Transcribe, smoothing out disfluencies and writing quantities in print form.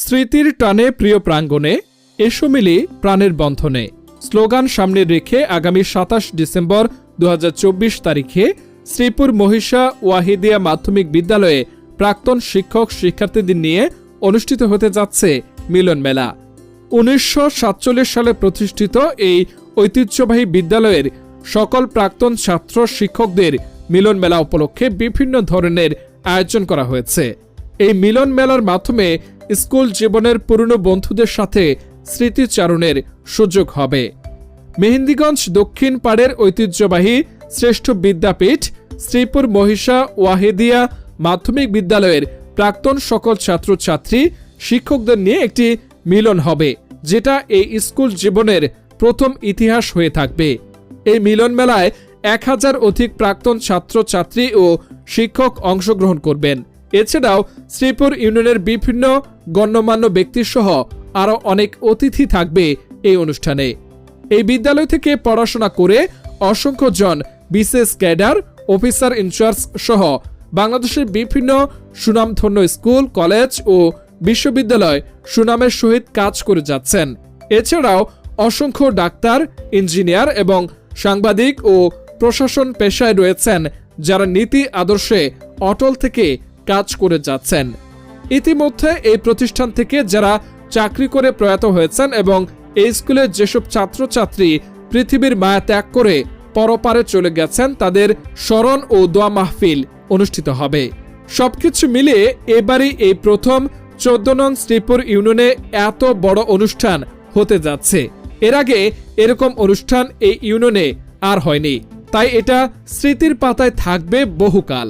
স্মৃতির টানে প্রিয় প্রাঙ্গণে এসো মিলি প্রাণের বন্ধনে স্লোগান সামনে রেখে আগামী ২৭ ডিসেম্বর ২০২৪ তারিখে শ্রীপুর মহিষা ওয়াহিদিয়া মাধ্যমিক বিদ্যালয়ে প্রাক্তন শিক্ষক শিক্ষার্থীদের নিয়ে অনুষ্ঠিত হতে যাচ্ছে মিলন মেলা। ১৯৪৭ সালে প্রতিষ্ঠিত এই ঐতিহ্যবাহী বিদ্যালয়ের সকল প্রাক্তন ছাত্র শিক্ষকদের মিলন মেলা উপলক্ষে বিভিন্ন ধরনের আয়োজন করা হয়েছে। এই মিলন মেলার মাধ্যমে স্কুল জীবনের পুরনো বন্ধুদের সাথে স্মৃতিচারণের সুযোগ হবে। মেহেন্দিগঞ্জ দক্ষিণ পাড়ের ঐতিহ্যবাহী শ্রেষ্ঠ বিদ্যাপীঠ শ্রীপুর মহিষা ওয়াহিদিয়া মাধ্যমিক বিদ্যালয়ের প্রাক্তন সকল ছাত্রছাত্রী শিক্ষকদের নিয়ে একটি মিলন হবে, যেটা এই স্কুল জীবনের প্রথম ইতিহাস হয়ে থাকবে। এই মিলন মেলায় ১,০০০ অধিক প্রাক্তন ছাত্রছাত্রী ও শিক্ষক অংশগ্রহণ করবেন। এছাড়াও শ্রীপুর ইউনিয়নের বিভিন্ন গণ্যমান্য ব্যক্তিসহ আরও অনেক অতিথি থাকবে এই অনুষ্ঠানে। এই বিদ্যালয় থেকে পড়াশোনা করে অসংখ্য জন বিশেষ ক্যাডার, অফিসার ইনচার্জ সহ বাংলাদেশের বিভিন্ন সুনামধন্য স্কুল, কলেজ ও বিশ্ববিদ্যালয় সুনামের সহিত কাজ করে যাচ্ছেন। এছাড়াও অসংখ্য ডাক্তার, ইঞ্জিনিয়ার এবং সাংবাদিক ও প্রশাসন পেশায় রয়েছেন যারা নীতি আদর্শে অটল থেকে কাজ করে যাচ্ছেন। ইতিমধ্যে এই প্রতিষ্ঠান থেকে যারা চাকরি করে প্রয়াত হয়েছেন এবং এই স্কুলের যেসব ছাত্রছাত্রী পৃথিবীর মায়া ত্যাগ করে পরপারে চলে গেছেন তাদের স্মরণ ও দোয়া মাহফিল অনুষ্ঠিত হবে। সবকিছু মিলিয়ে এবারই এই প্রথম ১৪ নং শ্রীপুর ইউনিয়নে এত বড় অনুষ্ঠান হতে যাচ্ছে। এর আগে এরকম অনুষ্ঠান এই ইউনিয়নে আর হয়নি, তাই এটা স্মৃতির পাতায় থাকবে বহুকাল।